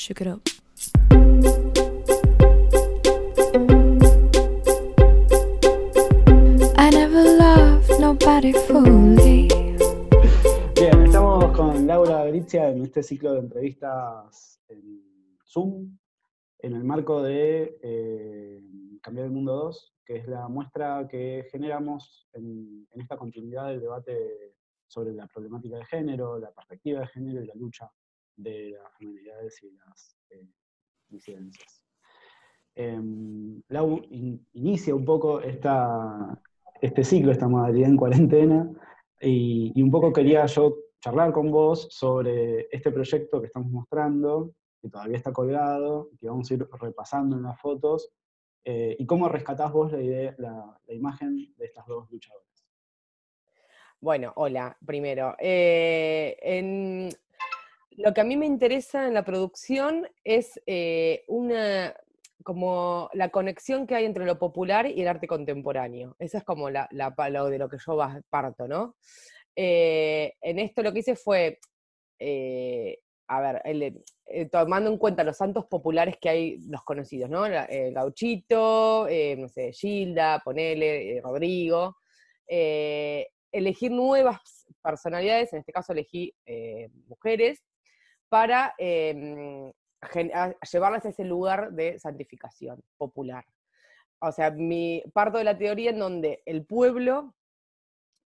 shook it up. I never loved nobody fully. Bien, estamos con Laura Berizia en este ciclo de entrevistas en Zoom, en el marco de Cambiar el Mundo 2, que es la muestra que generamos en esta continuidad del debate sobre la problemática de género, la perspectiva de género y la lucha de las feminidades y las disidencias. Lau inicia un poco este ciclo, esta modalidad en cuarentena, y un poco quería yo charlar con vos sobre este proyecto que estamos mostrando, que todavía está colgado, que vamos a ir repasando en las fotos, y cómo rescatás vos la imagen de estas dos luchadoras. Bueno, hola, primero. Lo que a mí me interesa en la producción es como la conexión que hay entre lo popular y el arte contemporáneo. Esa es como lo de lo que yo parto, ¿no? En esto lo que hice fue, a ver, tomando en cuenta los santos populares que hay, los conocidos, ¿no? Gauchito, no sé, Gilda, ponele, Rodrigo. Elegir nuevas personalidades, en este caso elegí mujeres, para llevarlas a ese lugar de santificación popular. O sea, parto de la teoría en donde el pueblo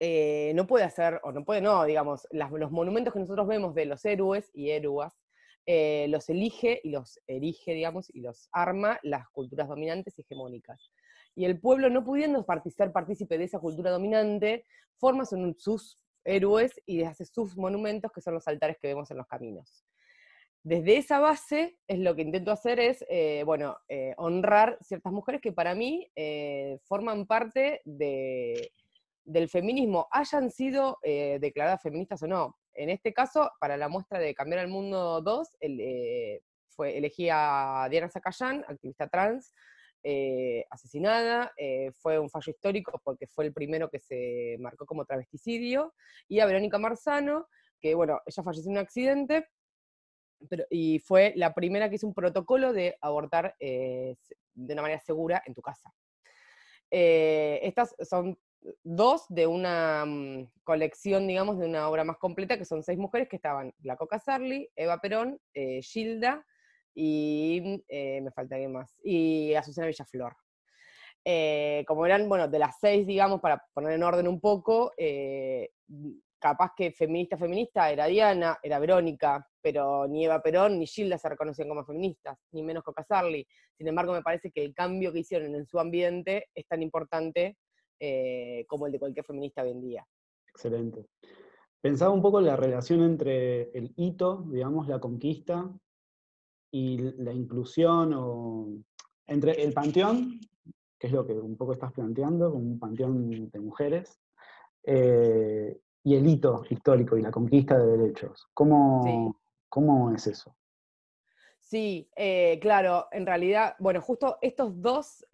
no puede hacer, o no puede, no, digamos, los monumentos que nosotros vemos de los héroes y héroas, los elige y los erige, digamos, y los arma las culturas dominantes y hegemónicas. Y el pueblo, no pudiendo ser partícipe de esa cultura dominante, forma sus héroes y hace sus monumentos, que son los altares que vemos en los caminos. Desde esa base, es lo que intento hacer es, honrar ciertas mujeres que para mí forman parte del feminismo, hayan sido declaradas feministas o no. En este caso, para la muestra de Cambiar el Mundo 2, elegí a Diana Zacayán, activista trans, asesinada, fue un fallo histórico porque fue el primero que se marcó como travesticidio, y a Verónica Marzano, que bueno, ella falleció en un accidente, y fue la primera que hizo un protocolo de abortar de una manera segura en tu casa. Estas son dos de una colección, digamos, de una obra más completa, que son 6 mujeres que estaban: la Coca Sarli, Eva Perón, Gilda, y me falta alguien más, y Azucena Villaflor. Como eran, bueno, de las 6, digamos, para poner en orden un poco, capaz que feminista era Diana, era Verónica, pero ni Eva Perón ni Gilda se reconocían como feministas, ni menos Coca Sarli. Sin embargo, me parece que el cambio que hicieron en su ambiente es tan importante como el de cualquier feminista hoy en día. Excelente. Pensaba un poco en la relación entre el hito, digamos, la conquista, y la inclusión, o entre el panteón, que es lo que un poco estás planteando, como un panteón de mujeres, y el hito histórico y la conquista de derechos. Sí. ¿Cómo es eso? Sí, claro, en realidad, bueno, justo dos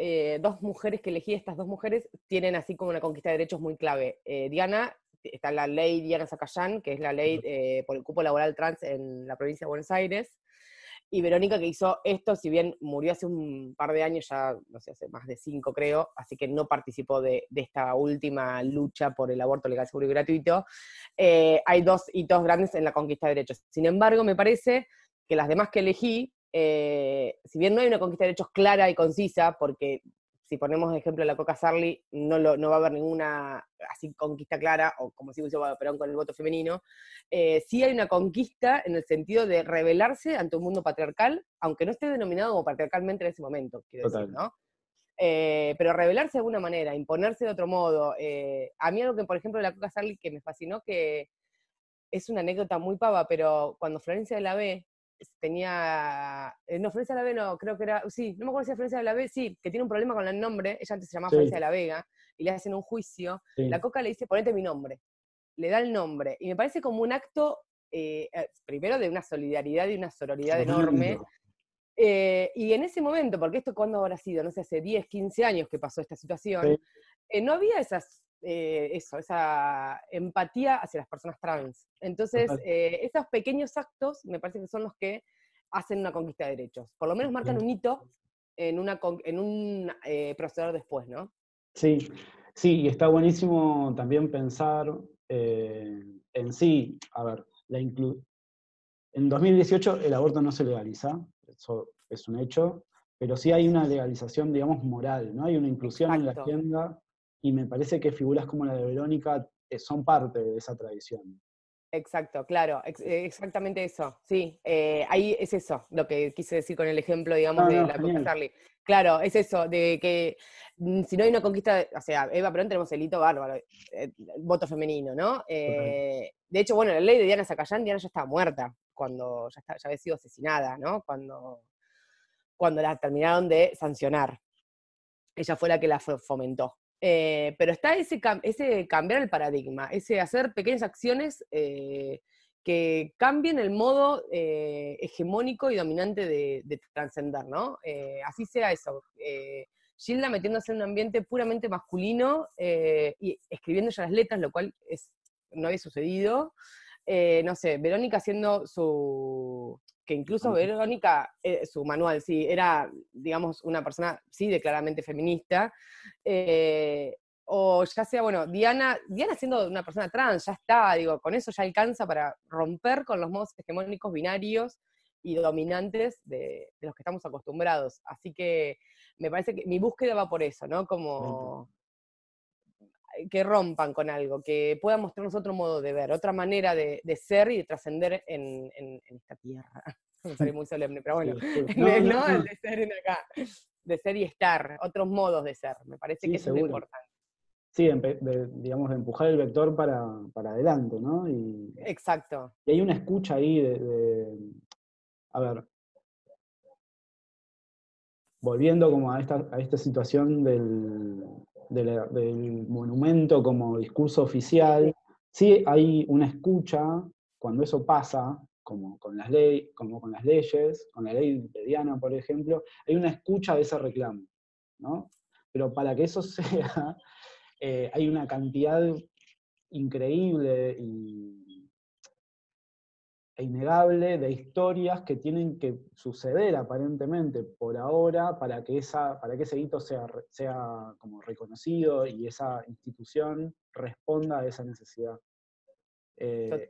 mujeres que elegí, estas dos mujeres, tienen así como una conquista de derechos muy clave. Diana, está la ley Diana Zacayán, que es la ley por el cupo laboral trans en la provincia de Buenos Aires, y Verónica, que hizo esto, si bien murió hace un par de años, ya no sé, hace más de 5 creo, así que no participó de esta última lucha por el aborto legal, seguro y gratuito. Hay 2 hitos grandes en la conquista de derechos. Sin embargo, me parece que las demás que elegí, si bien no hay una conquista de derechos clara y concisa, porque si ponemos de ejemplo la Coca Sarli, no va a haber ninguna así conquista clara, o como si hubiese Perón con el voto femenino, sí hay una conquista en el sentido de rebelarse ante un mundo patriarcal, aunque no esté denominado como patriarcalmente en ese momento, quiero Total. decir, ¿no? Pero rebelarse de alguna manera, imponerse de otro modo. A mí algo que, por ejemplo, de la Coca Sarli que me fascinó, que es una anécdota muy pava, pero cuando Florencia de la B tenía, no, Florencia de la B no, creo que era, sí, no me acuerdo si era Florencia de la B, sí, que tiene un problema con el nombre, ella antes se llamaba Sí. Florencia de la Vega, y le hacen un juicio, Sí. la Coca le dice, ponete mi nombre, le da el nombre, y me parece como un acto, primero de una solidaridad y una sororidad enorme, y en ese momento, porque esto cuándo habrá sido, no sé, hace 10, 15 años que pasó esta situación, Sí. no había esa empatía hacia las personas trans. Entonces, esos pequeños actos me parece que son los que hacen una conquista de derechos. Por lo menos marcan un hito en un proceder después, ¿no? Sí, sí, y está buenísimo también pensar en sí, a ver, en 2018 el aborto no se legaliza, eso es un hecho, pero sí hay una legalización, digamos, moral, ¿no? Hay una inclusión en la Exacto. agenda, y me parece que figuras como la de Verónica son parte de esa tradición. Exacto, claro, exactamente eso, sí, ahí es eso, lo que quise decir con el ejemplo, digamos, No, de no, la genial. Charlie. Claro, es eso, de que si no hay una conquista, o sea, Eva Perón tenemos el hito bárbaro, voto femenino, ¿no? Total. De hecho, bueno, la ley de Diana Zacayán, Diana ya estaba muerta, cuando ya había sido asesinada, ¿no? Cuando la terminaron de sancionar. Ella fue la que la fomentó. Pero está ese cambiar el paradigma, ese hacer pequeñas acciones que cambien el modo hegemónico y dominante de trascender, ¿no? Así sea eso. Gilda metiéndose en un ambiente puramente masculino y escribiendo ya las letras, lo cual no había sucedido. No sé, Verónica haciendo que incluso Verónica, su manual, sí, era, digamos, una persona, sí, declaradamente feminista, o ya sea, bueno, Diana siendo una persona trans, ya está, digo, con eso ya alcanza para romper con los modos hegemónicos binarios y dominantes de los que estamos acostumbrados. Así que me parece que mi búsqueda va por eso, ¿no? Como que rompan con algo, que puedan mostrarnos otro modo de ver, otra manera de ser y de trascender en esta tierra. Me sale muy solemne, pero bueno, Sí, juro. en No, el, no, ¿no? El no. de ser en acá, de ser y estar, otros modos de ser. Me parece que Sí, eso es lo seguro. importante. Sí, digamos, de empujar el vector para adelante, ¿no? Exacto. Y hay una escucha ahí a ver, volviendo como a esta situación del monumento como discurso oficial, sí hay una escucha cuando eso pasa, como con como con las leyes, con la ley de Diana, por ejemplo, hay una escucha de ese reclamo, ¿no? Pero para que eso sea, hay una cantidad increíble e innegable de historias que tienen que suceder aparentemente por ahora para que ese hito sea como reconocido y esa institución responda a esa necesidad. Tot-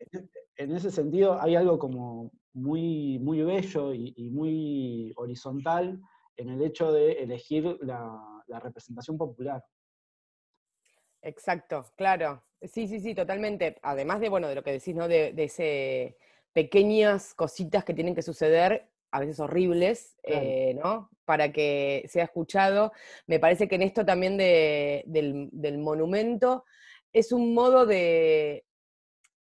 En ese sentido hay algo como muy, muy bello y muy horizontal en el hecho de elegir la representación popular. Exacto, claro. Sí, sí, sí, totalmente. Además de, bueno, de lo que decís, ¿no? De ese pequeñas cositas que tienen que suceder, a veces horribles, Claro, ¿no? Para que sea escuchado. Me parece que en esto también del monumento es un modo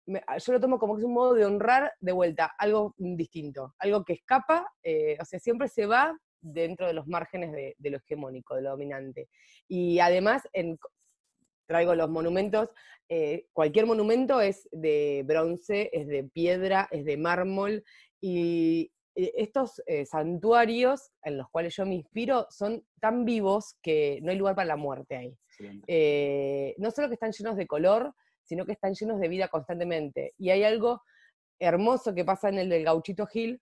yo lo tomo como que es un modo de honrar de vuelta algo distinto, algo que escapa, o sea, siempre se va dentro de los márgenes de lo hegemónico, de lo dominante. Y además, traigo los monumentos, cualquier monumento es de bronce, es de piedra, es de mármol, y estos santuarios en los cuales yo me inspiro son tan vivos que no hay lugar para la muerte ahí. excelente. No solo que están llenos de color, sino que están llenos de vida constantemente. Y hay algo hermoso que pasa en el del Gauchito Gil,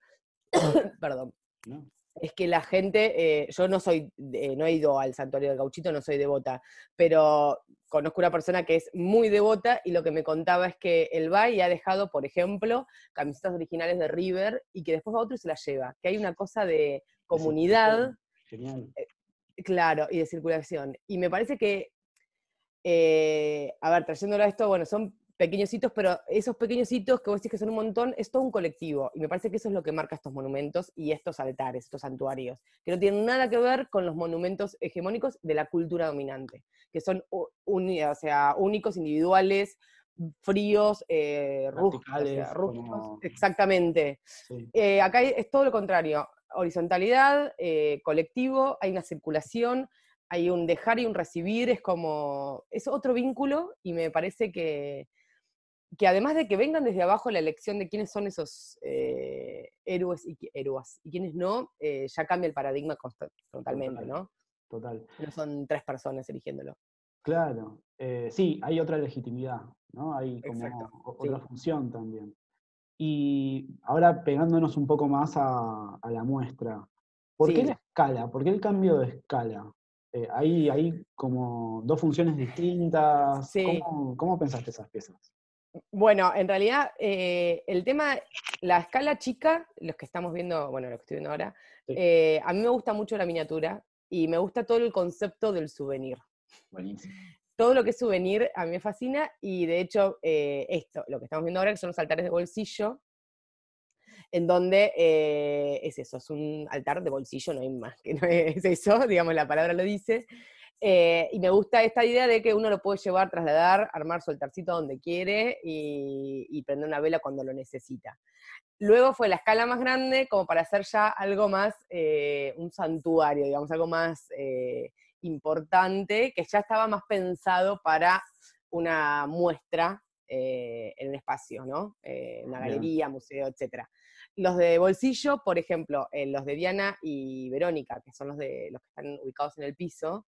perdón, ¿No? es que la gente, yo no he ido al santuario del Gauchito, no soy devota, pero conozco una persona que es muy devota y lo que me contaba es que él va y ha dejado, por ejemplo, camisetas originales de River y que después va otro y se las lleva, que hay una cosa de De comunidad, circulación. Genial. claro, y de circulación. Y me parece que a ver, trayéndolo a esto, bueno, son pequeños hitos, pero esos pequeños hitos que vos decís que son un montón, es todo un colectivo. Y me parece que eso es lo que marca estos monumentos y estos altares, estos santuarios, que no tienen nada que ver con los monumentos hegemónicos de la cultura dominante, que son o sea, únicos, individuales, fríos, o sea, Verticales, rústicos, como. exactamente. Sí, Acá es todo lo contrario, horizontalidad, colectivo, hay una circulación, hay un dejar y un recibir, es otro vínculo y me parece que además de que vengan desde abajo la elección de quiénes son esos héroes y quiénes no, ya cambia el paradigma totalmente, total, ¿no? total. No son tres personas eligiéndolo. Claro, sí, hay otra legitimidad, ¿no? Hay como Exacto, otra sí. función también. Y ahora pegándonos un poco más a la muestra, ¿por qué Sí, la escala? ¿Por qué el cambio de escala? Hay como dos funciones distintas. sí. ¿Cómo pensaste esas piezas? Bueno, en realidad, el tema, la escala chica, los que estamos viendo, bueno, lo que estoy viendo ahora, Sí, a mí me gusta mucho la miniatura y me gusta todo el concepto del souvenir. buenísimo. Todo lo que es souvenir a mí me fascina y de hecho esto, lo que estamos viendo ahora, que son los altares de bolsillo, en donde es eso, es un altar de bolsillo, no hay más, que no es eso, digamos, la palabra lo dice. Y me gusta esta idea de que uno lo puede llevar, trasladar, armar su altarcito donde quiere y prender una vela cuando lo necesita. Luego fue la escala más grande como para hacer ya algo más, un santuario, digamos, algo más importante, que ya estaba más pensado para una muestra en un espacio, ¿no? Una Bien. galería, museo, etc. Los de bolsillo, por ejemplo, los de Diana y Verónica, que son los que están ubicados en el piso,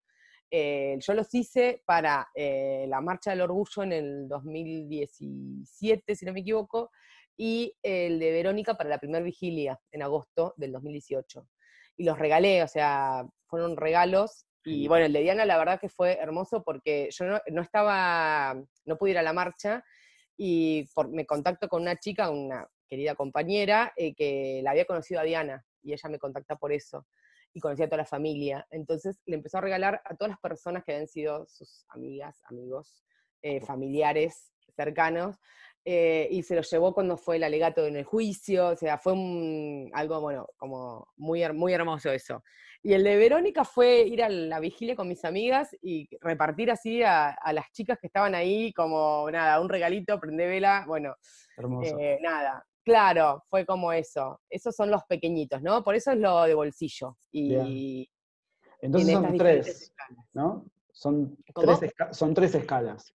yo los hice para la Marcha del Orgullo en el 2017, si no me equivoco, y el de Verónica para la primera vigilia en agosto del 2018. Y los regalé, o sea, fueron regalos. Y Genial. bueno, el de Diana la verdad que fue hermoso porque yo no pude ir a la marcha y me contacto con una chica, una querida compañera, que la había conocido a Diana y ella me contacta por eso y conocía a toda la familia. Entonces le empezó a regalar a todas las personas que habían sido sus amigas, amigos, familiares cercanos, y se lo llevó cuando fue el alegato en el juicio, o sea, fue algo, bueno, como muy hermoso eso. Y el de Verónica fue ir a la vigilia con mis amigas y repartir así a las chicas que estaban ahí, como, nada, un regalito, prende vela, bueno, Hermoso. nada. Claro, fue como eso. Esos son los pequeñitos, ¿no? Por eso es lo de bolsillo. Bien. Y en Entonces estas son diferentes tres, escalas. ¿no? ¿Cómo? Son tres escalas.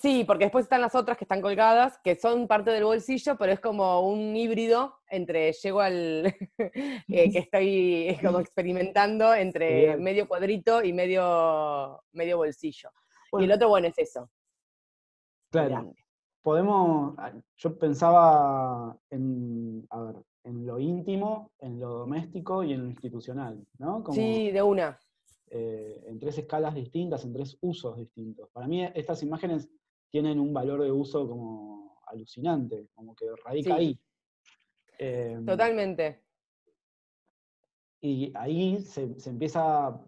Sí, porque después están las otras que están colgadas, que son parte del bolsillo, pero es como un híbrido entre, llego al, que estoy como experimentando entre Genial. medio cuadrito y medio bolsillo. Y el Bueno, otro, bueno, es eso, muy claro. grande. Yo pensaba a ver, en lo íntimo, en lo doméstico y en lo institucional, ¿no? Como Sí, de una. en tres escalas distintas, en tres usos distintos. Para mí estas imágenes tienen un valor de uso como alucinante, como que radica Sí, ahí. Eh, totalmente. y ahí se empieza,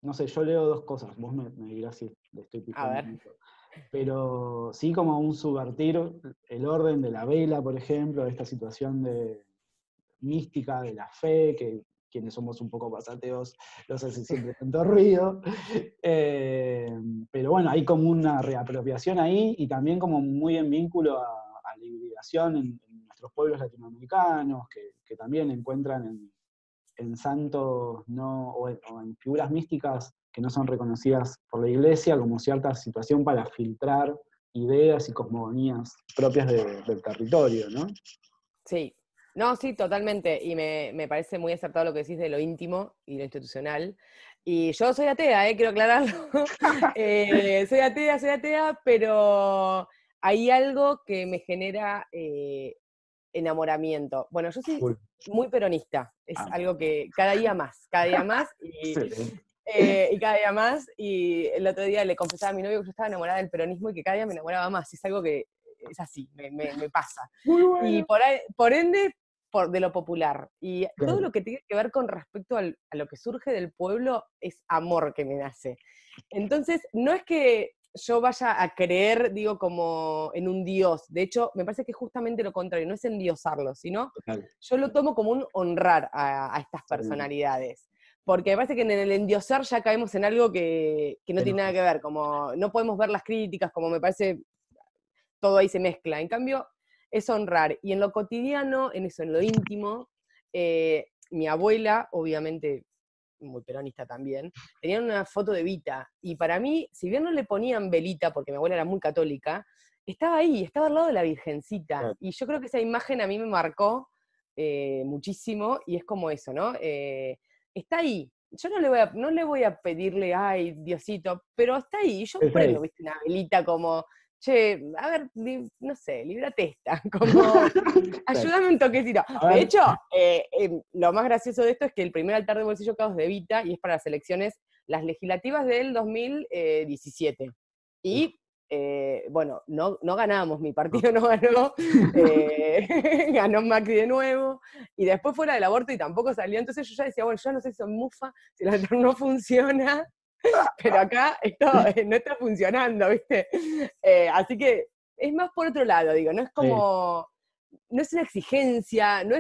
no sé, yo leo dos cosas, vos me dirás si le estoy A picando ver. mucho. Pero sí como un subvertir el orden de la vela, por ejemplo, de esta situación de mística de la fe, que quienes somos un poco más ateos los hace siempre tanto ruido. Pero bueno, hay como una reapropiación ahí y también como muy en vínculo a la hibridación en nuestros pueblos latinoamericanos, que también encuentran en santos o en figuras místicas que no son reconocidas por la iglesia como cierta situación para filtrar ideas y cosmogonías propias del territorio, ¿no? Sí, no, sí, totalmente. Y me parece muy acertado lo que decís de lo íntimo y lo institucional. Y yo soy atea, quiero aclararlo. Soy atea, pero hay algo que me genera enamoramiento. Bueno, yo soy Full. muy peronista, es Ah, algo que cada día más, excelente. y cada día más. Y el otro día le confesaba a mi novio que yo estaba enamorada del peronismo y que cada día me enamoraba más. Es algo que es así, me pasa. Muy Y bueno. por ende, de lo popular. Y todo Claro. lo que tiene que ver con respecto a lo que surge del pueblo es amor que me nace. Entonces, no es que yo vaya a creer, digo, como en un dios. De hecho, me parece que es justamente lo contrario, no es endiosarlo, sino Total. yo lo tomo como un honrar a estas Excelente. personalidades. Porque me parece que en el endiosar ya caemos en algo que no Que no tiene nada que es. ver, como no podemos ver las críticas, como me parece todo ahí se mezcla. En cambio, es honrar. Y en lo cotidiano, en eso, en lo íntimo, mi abuela, obviamente muy peronista también, tenían una foto de Vita. Y para mí, si bien no le ponían velita, porque mi abuela era muy católica, estaba ahí, estaba al lado de la Virgencita. Claro. Y yo creo que esa imagen a mí me marcó muchísimo, y es como eso, ¿no? Está ahí. Yo no le voy a pedirle, ay, Diosito, pero está ahí. Yo Está prendo, ahí. viste, una velita como che, a ver, no sé, líbrate esta, como, ayúdame un toquecito. De hecho, lo más gracioso de esto es que el primer altar de bolsillo caos de Evita, y es para las elecciones, las legislativas del 2017. Y, bueno, no ganamos, mi partido no ganó, ganó Macri de nuevo, y después fue la del aborto y tampoco salió, entonces yo ya decía, bueno, yo no sé si son mufa, si el altar no funciona, pero acá esto no está funcionando, ¿viste? Así que es más por otro lado, digo, no es como, no es una exigencia, no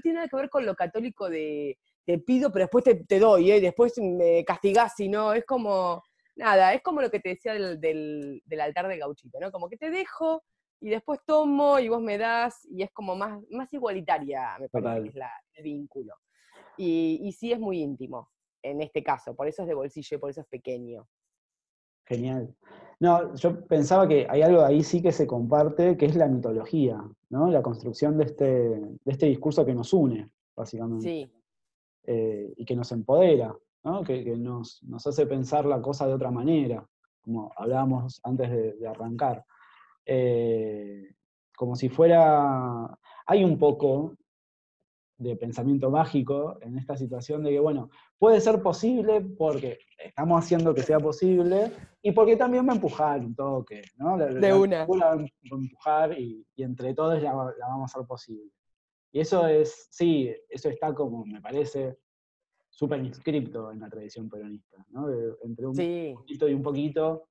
tiene nada que ver con lo católico de te pido, pero después te doy, y después me castigás, sino es como, nada, es como lo que te decía del altar de Gauchito, ¿no? Como que te dejo y después tomo y vos me das, y es como más igualitaria, me parece que es el vínculo. Y sí es muy íntimo en este caso, por eso es de bolsillo y por eso es pequeño. Genial. No, yo pensaba que hay algo ahí sí que se comparte, que es la mitología, ¿no? La construcción de este discurso que nos une, básicamente. Sí. Y que nos empodera, ¿no? Que nos hace pensar la cosa de otra manera, como hablábamos antes de arrancar. Como si fuera... Hay un poco de pensamiento mágico en esta situación de que, bueno, puede ser posible porque estamos haciendo que sea posible y porque también va a empujar un toque, ¿no? De una. Va a empujar y entre todos la vamos a hacer posible. Y eso es, sí, eso está como, me parece, súper inscripto en la tradición peronista, ¿no? Entre un poquito y un poquito.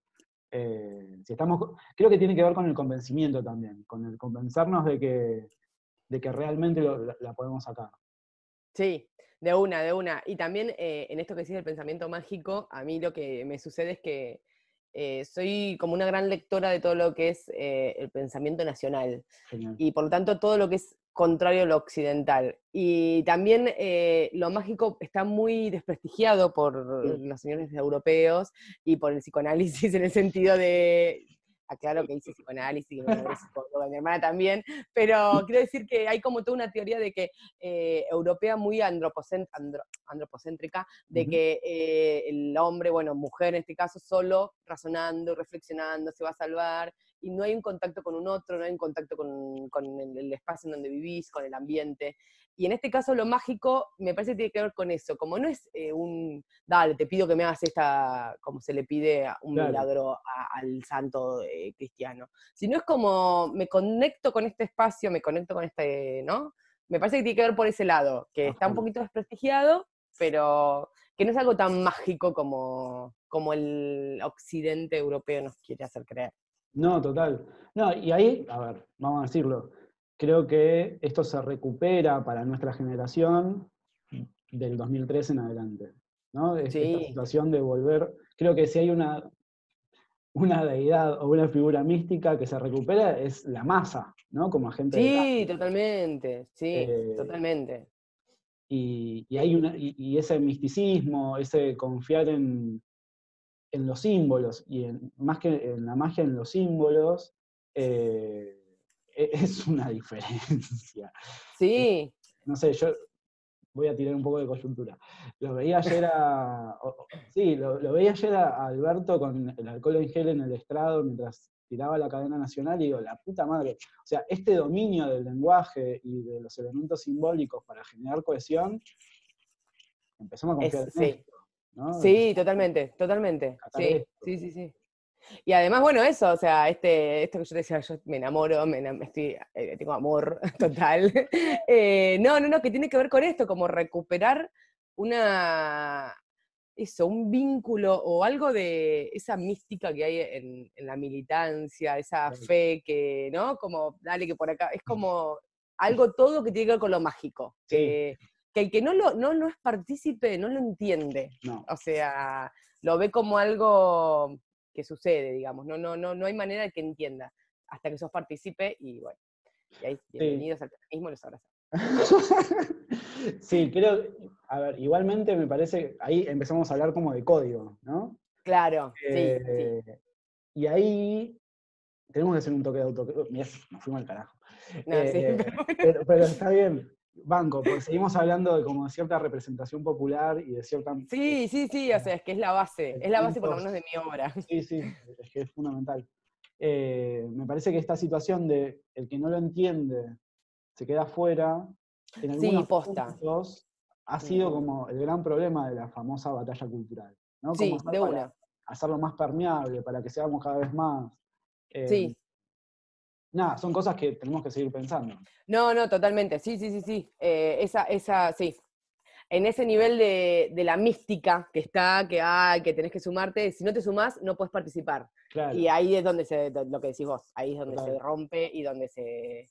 Si estamos, creo que tiene que ver con el convencimiento también, con el convencernos de que realmente la podemos sacar. Sí, de una. Y también en esto que decís del pensamiento mágico, a mí lo que me sucede es que soy como una gran lectora de todo lo que es el pensamiento nacional. Genial. Y por lo tanto todo lo que es contrario a lo occidental. Y también lo mágico está muy desprestigiado por los señores europeos y por el psicoanálisis en el sentido de... Aclaro que hice psicoanálisis, que mi madre es psicóloga, mi hermana también, pero quiero decir que hay como toda una teoría de que europea muy antropocéntrica, de que el hombre, bueno, mujer en este caso, solo razonando, reflexionando, se va a salvar, y no hay un contacto con un otro, no hay un contacto con el espacio en donde vivís, con el ambiente. Y en este caso lo mágico me parece que tiene que ver con eso, como no es dale, te pido que me hagas esta, como se le pide un milagro al santo cristiano, sino es como me conecto con este espacio, me conecto con este, ¿no? Me parece que tiene que ver por ese lado, que está un poquito desprestigiado, pero que no es algo tan mágico como el occidente europeo nos quiere hacer creer. No, total. No, y ahí, a ver, vamos a decirlo, creo que esto se recupera para nuestra generación del 2003 en adelante, ¿no? Esta situación de volver, creo que si hay una deidad o una figura mística que se recupera es la masa, ¿no? Como agente de cambio. Totalmente, totalmente. Y hay y ese misticismo, ese confiar en los símbolos, y más que en la magia, en los símbolos, es una diferencia. Sí. No sé, yo voy a tirar un poco de coyuntura. Lo veía ayer lo veía ayer a Alberto con el alcohol en gel en el estrado mientras tiraba la cadena nacional y digo, la puta madre. O sea, este dominio del lenguaje y de los elementos simbólicos para generar cohesión, empezamos a confiar en esto, ¿no? Sí, totalmente. Sí. Y además, bueno, eso, o sea, esto que yo te decía, yo me enamoro, tengo amor total. No, que tiene que ver con esto, como recuperar un vínculo o algo de esa mística que hay en la militancia, esa fe que, ¿no? Como, dale que por acá, es como algo todo que tiene que ver con lo mágico. Que el que no es partícipe no lo entiende. No. O sea, lo ve como algo que sucede, digamos. No hay manera de que entienda hasta que sos partícipe y bueno. Y ahí, bienvenidos al feminismo, los abrazos. Sí, creo, a ver, igualmente me parece, ahí empezamos a hablar como de código, ¿no? Claro, sí. Y ahí tenemos que hacer un toque de autocrítica. Mirá, nos fuimos al carajo. No, pero está bien, banco, porque seguimos hablando de como de cierta representación popular y de cierta... Sí, o sea, es que es la base por lo menos de mi obra. Sí, es que es fundamental. Me parece que esta situación de el que no lo entiende se queda afuera, en Sí, algunos posta. puntos ha sido como el gran problema de la famosa batalla cultural, ¿no? Como Sí, hacer de para una. hacerlo más permeable, para que seamos cada vez más. Eh, Sí. Nada, son cosas que tenemos que seguir pensando. No, no, totalmente. Sí, sí, sí, sí. Sí. En ese nivel de la mística que está, que tenés que sumarte, si no te sumás, no puedes participar. Y Claro, ahí es donde lo que decís vos, ahí es donde se total. rompe y donde se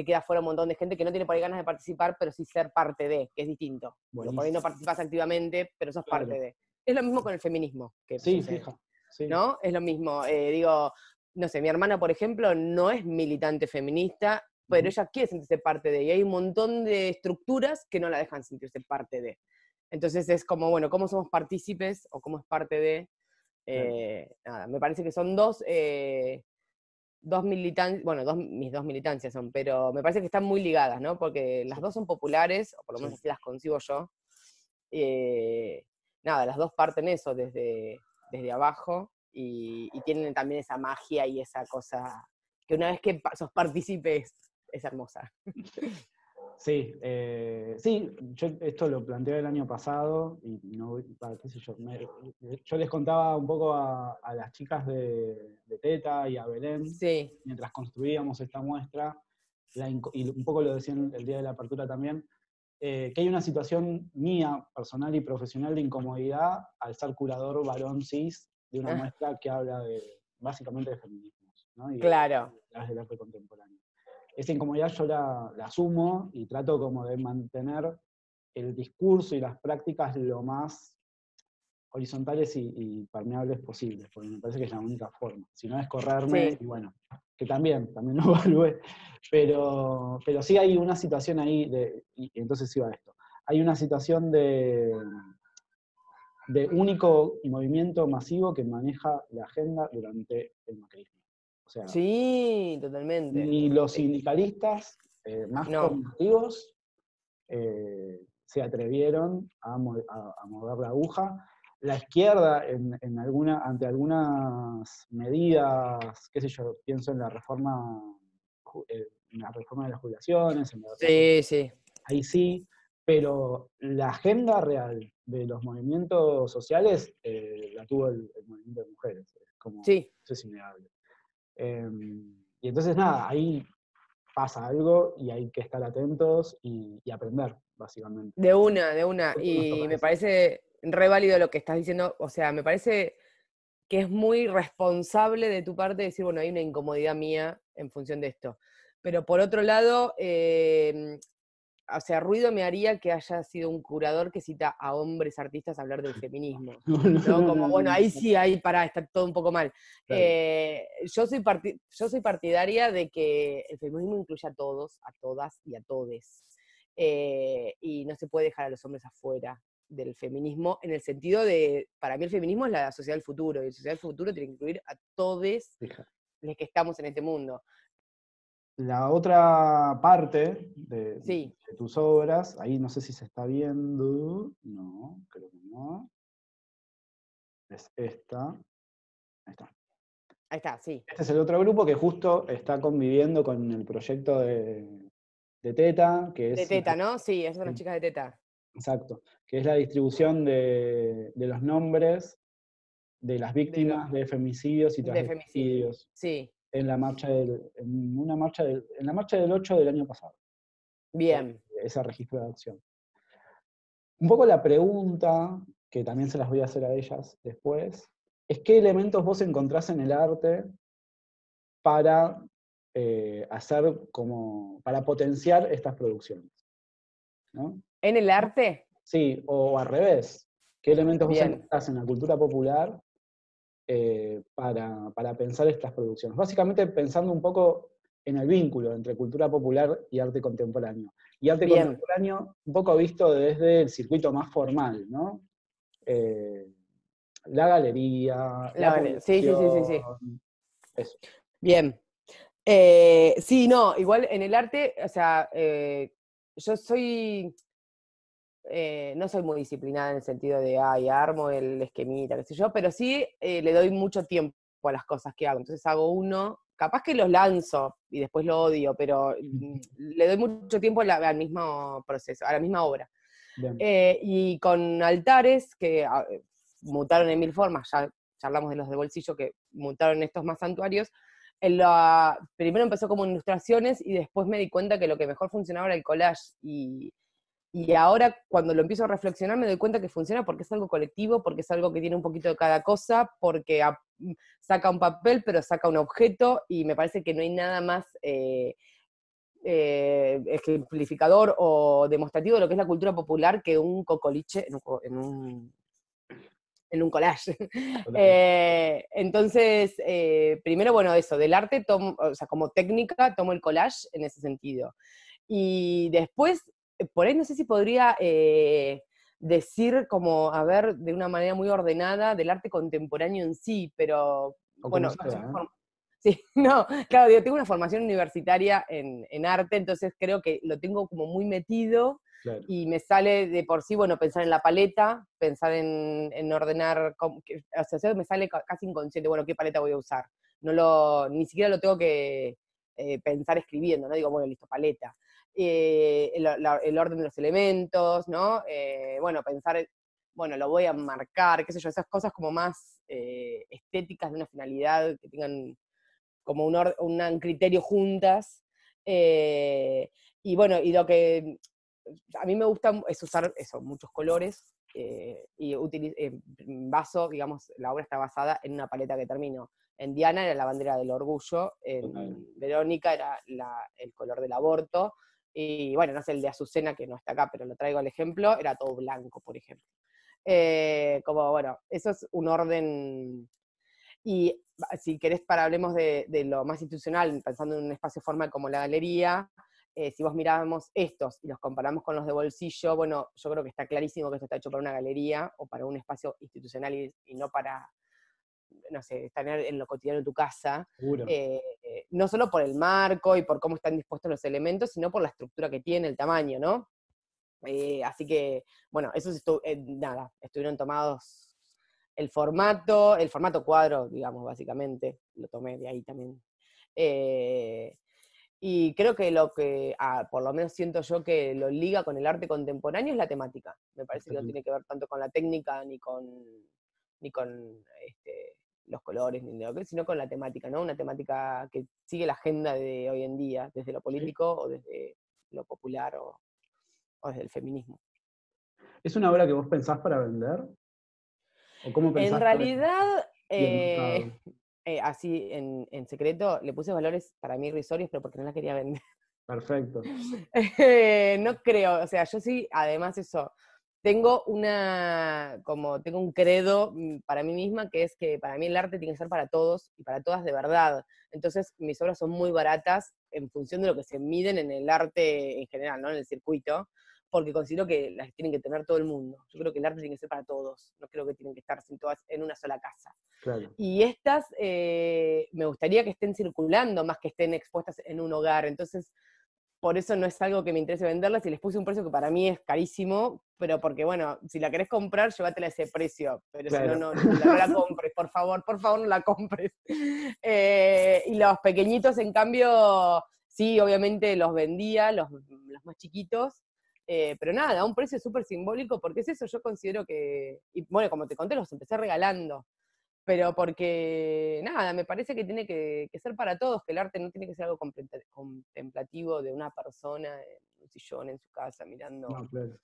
queda fuera un montón de gente que no tiene por ahí ganas de participar, pero sí ser parte de, que es distinto. Digo, por ahí no Buenísimo. participás activamente, pero sos parte Claro. de. Es lo mismo con el feminismo que Sí, sucede, fija. Sí. ¿no? Es lo mismo. Digo, no sé, mi hermana, por ejemplo, no es militante feminista, pero Ujú. ella quiere sentirse parte de, y hay un montón de estructuras que no la dejan sentirse parte de. Entonces es como, bueno, ¿cómo somos partícipes o cómo es parte de? Claro. Nada, me parece que son dos militancias, bueno, mis dos militancias son, pero me parece que están muy ligadas, ¿no? Porque las Sí, dos son populares, o por lo menos sí. así las concibo yo. Eh, Nada, las dos parten eso desde abajo y tienen también esa magia y esa cosa que una vez que sos partícipe es hermosa. Sí, sí, yo esto lo planteé el año pasado y no, qué sé yo, yo les contaba un poco a las chicas de Teta y a Belén, Sí, mientras construíamos esta muestra, y un poco lo decían el día de la apertura también, que hay una situación mía, personal y profesional, de incomodidad al ser curador varón cis de una ah, muestra que habla básicamente de feminismos, ¿no? Y claro. del arte contemporáneo. Esa incomodidad yo la asumo y trato como de mantener el discurso y las prácticas lo más horizontales y permeables posibles, porque me parece que es la única forma. Si no es correrme, Sí, y bueno, que también lo evalué, pero sí hay una situación ahí, y entonces iba a esto, hay una situación de único movimiento masivo que maneja la agenda durante el macrismo. O sea, sí, totalmente. ni los sindicalistas más No, cognitivos se atrevieron a mover la aguja. La izquierda, ante algunas medidas, qué sé yo, pienso en la reforma de las jubilaciones, en la reforma, sí, sí, ahí sí, pero la agenda real de los movimientos sociales la tuvo el movimiento de mujeres, sí. eso es innegable. Y entonces nada, ahí pasa algo y hay que estar atentos y aprender, básicamente. De una, de una. Justo nos Y toca me eso. parece re válido lo que estás diciendo. O sea, me parece que es muy responsable de tu parte decir, bueno, hay una incomodidad mía en función de esto. Pero por otro lado, o sea, ruido me haría que haya sido un curador que cita a hombres artistas a hablar del feminismo. No, no, ¿No? no, Como, no, bueno, no, ahí no. sí, ahí pará, está todo un poco mal. Claro, Yo soy partidaria de que el feminismo incluya a todos, a todas y a todes. Y no se puede dejar a los hombres afuera del feminismo, en el sentido de, para mí el feminismo es la sociedad del futuro, y la sociedad del futuro tiene que incluir a todos fija. los que estamos en este mundo. La otra parte Sí, de tus obras, ahí no sé si se está viendo, no, creo que no, es esta. Ahí está. ahí está, sí. Este es el otro grupo que justo está conviviendo con el proyecto de Teta, que De es Teta, ¿no? Sí, esas son las chicas de Teta. exacto, que es la distribución de los nombres de las De, lo- víctimas de femicidios y de femicidio. transfemicidios Sí, en la marcha del 8 del año pasado, eh, bien. ese registro de acción. Un poco la pregunta, que también se las voy a hacer a ellas después, es qué elementos vos encontrás en el arte para para potenciar estas producciones, ¿no? En el arte, Sí, o al revés, qué elementos vos bien, encontrás en la cultura popular para pensar estas producciones. Básicamente pensando un poco en el vínculo entre cultura popular y arte contemporáneo. Y arte bien. contemporáneo un poco visto desde el circuito más formal, ¿no? Eh, la galería, la Sí, sí, sí, sí, sí. publicación, eso. Bien. Sí, no, igual en el arte, o sea, yo no soy muy disciplinada en el sentido de, ay, armo el esquemita, qué sé yo, pero sí le doy mucho tiempo a las cosas que hago. Entonces hago uno, capaz que los lanzo y después lo odio, pero le doy mucho tiempo al mismo proceso, a la misma obra. Bien. Y con altares que mutaron en mil formas, ya charlamos de los de bolsillo que mutaron en estos más santuarios. Primero empezó como ilustraciones y después me di cuenta que lo que mejor funcionaba era el collage. Y ahora cuando lo empiezo a reflexionar me doy cuenta que funciona porque es algo colectivo, porque es algo que tiene un poquito de cada cosa, porque saca un papel pero saca un objeto y me parece que no hay nada más ejemplificador o demostrativo de lo que es la cultura popular que un cocoliche en un collage. Entonces, primero, bueno, eso, del arte, o sea, como técnica, tomo el collage en ese sentido. Y después, por ahí no sé si podría decir como, a ver, de una manera muy ordenada, del arte contemporáneo en sí, pero, O bueno, como salga, ¿eh? sí, no, claro, yo tengo una formación universitaria en arte, entonces creo que lo tengo como muy metido, Claro. y me sale de por sí, bueno, pensar en la paleta, pensar en ordenar, o sea, me sale casi inconsciente, bueno, ¿qué paleta voy a usar? Ni siquiera lo tengo que pensar escribiendo, ¿no? Digo, bueno, listo, paleta. El orden de los elementos, ¿no? Bueno, pensar, bueno, lo voy a marcar, qué sé yo, esas cosas como más estéticas de una finalidad, que tengan como un criterio juntas. Y bueno, y lo que a mí me gusta es usar eso, muchos colores, y baso, digamos, la obra está basada en una paleta que termino. En Diana era la bandera del orgullo, en Verónica era el color del aborto, y bueno, no sé, el de Azucena, que no está acá, pero lo traigo al ejemplo, era todo blanco, por ejemplo. Como, bueno, eso es un orden. Y si querés, hablemos de lo más institucional, pensando en un espacio formal como la galería, si vos miramos estos y los comparamos con los de bolsillo, bueno, yo creo que está clarísimo que esto está hecho para una galería o para un espacio institucional y no para, no sé, estar en lo cotidiano de tu casa. Seguro. No solo por el marco y por cómo están dispuestos los elementos, sino por la estructura que tiene, el tamaño, ¿no? Así que, bueno, esos nada, estuvieron tomados el formato cuadro, digamos, básicamente, lo tomé de ahí también. Y creo que lo que, por lo menos siento yo que lo liga con el arte contemporáneo es la temática. Me parece que no tiene que ver tanto con la técnica ni con los colores, ni lo que, sino con la temática, ¿no? Una temática que sigue la agenda de hoy en día, desde lo político o desde lo popular o desde el feminismo. ¿Es una obra que vos pensás para vender? ¿O cómo En pensás para realidad, y el mercado? así en secreto, le puse valores para mí irrisorios, pero porque no la quería vender. Perfecto. No creo, o sea, yo sí, además eso, tengo un credo para mí misma, que es que para mí el arte tiene que ser para todos y para todas de verdad. Entonces, mis obras son muy baratas en función de lo que se miden en el arte en general, ¿no? En el circuito, porque considero que las tienen que tener todo el mundo. Yo creo que el arte tiene que ser para todos, no creo que tienen que estar todas en una sola casa. Claro. Y estas me gustaría que estén circulando más que estén expuestas en un hogar. Entonces, por eso no es algo que me interese venderlas, y les puse un precio que para mí es carísimo, pero porque, bueno, si la querés comprar, llévatela a ese precio, pero Claro. si no, no la compres, por favor, no la compres. Y los pequeñitos, en cambio, sí, obviamente los vendía, los más chiquitos, pero nada, a un precio súper simbólico, porque es eso, yo considero que, y bueno, como te conté, los empecé regalando, pero porque, nada, me parece que tiene que ser para todos, que el arte no tiene que ser algo contemplativo de una persona en un sillón en su casa mirando No, claro.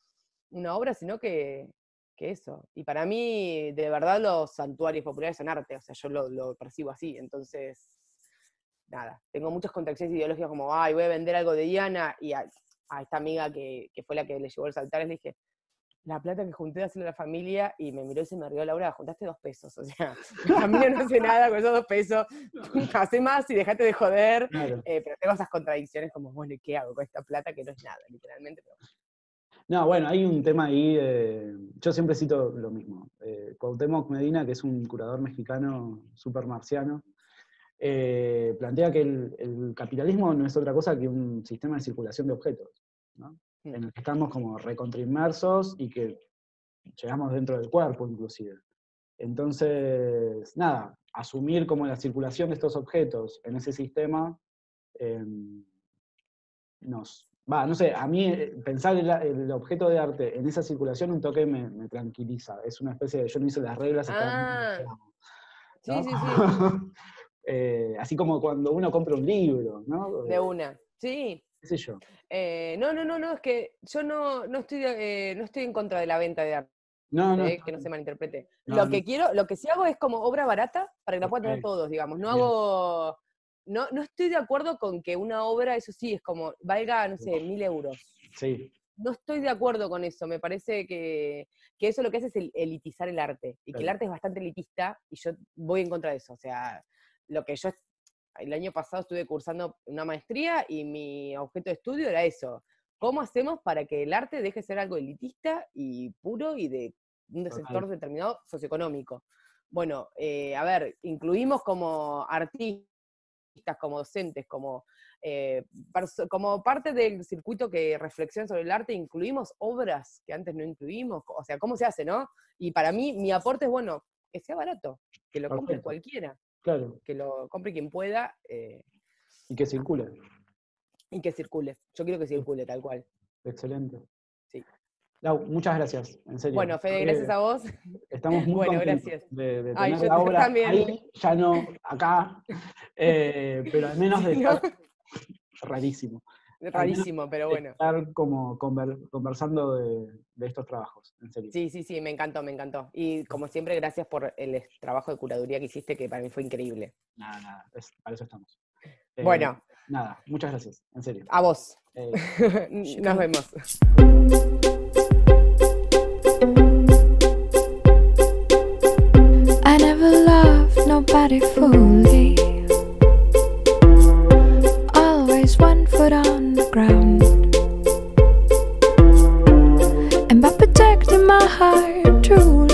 una obra, sino que eso. Y para mí, de verdad, los santuarios populares son arte, o sea, yo lo percibo así, entonces, nada, tengo muchas contradicciones ideológicas como, ay, voy a vender algo de Diana, y a esta amiga que fue la que le llevó los altares, le dije, la plata que junté de hacerle a la familia, y me miró y se me rió, Laura, juntaste 2 pesos, o sea, mi familia no hace nada con esos 2 pesos, hacé más y dejate de joder, Claro. pero tengo esas contradicciones como, bueno, ¿y qué hago con esta plata que no es nada, literalmente? Pero... No, bueno, hay un tema ahí, yo siempre cito lo mismo. Cuauhtémoc Medina, que es un curador mexicano súper marciano, plantea que el capitalismo no es otra cosa que un sistema de circulación de objetos, ¿no? En el que estamos como recontrainmersos y que llegamos dentro del cuerpo inclusive. Entonces, nada, asumir como la circulación de estos objetos en ese sistema, no sé, a mí pensar el objeto de arte en esa circulación un toque me tranquiliza. Es una especie de, yo no hice las reglas, Sí, ¿no? sí, sí. Así como cuando uno compra un libro, ¿no? De una. Sí. ¿Qué sé yo? No, es que yo no estoy en contra de la venta de arte. No, Que no se malinterprete. No, lo que sí hago es como obra barata para que la puedan tener todos, digamos. No estoy de acuerdo con que una obra, eso sí, es como, valga, no sé, 1.000 euros. Sí. No estoy de acuerdo con eso. Me parece que eso lo que hace es elitizar el arte. Y que el arte es bastante elitista, y yo voy en contra de eso. O sea, el año pasado estuve cursando una maestría y mi objeto de estudio era eso. ¿Cómo hacemos para que el arte deje de ser algo elitista y puro y de un sector determinado socioeconómico? Bueno, a ver, incluimos como artistas, como docentes, como parte del circuito que reflexiona sobre el arte, incluimos obras que antes no incluimos, o sea, ¿cómo se hace, no? Y para mí, mi aporte es, bueno, que sea barato, que lo compre cualquiera, claro, que lo compre quien pueda. Y que circule. Y que circule, yo quiero que circule, tal cual. Excelente. Sí. Lau, muchas gracias, en serio. Bueno, Fede, gracias a vos. Estamos muy contentos gracias. de tener la obra también. ahí, ya no acá, pero al menos de estar rarísimo. Rarísimo, pero bueno. Estar como conversando de estos trabajos, en serio. Sí, me encantó. Y como siempre, gracias por el trabajo de curaduría que hiciste, que para mí fue increíble. Nada, para eso estamos. Bueno. Nada, muchas gracias, en serio. A vos. Nos vemos. I never loved nobody fully. Always one foot on the ground. And by protecting my heart true.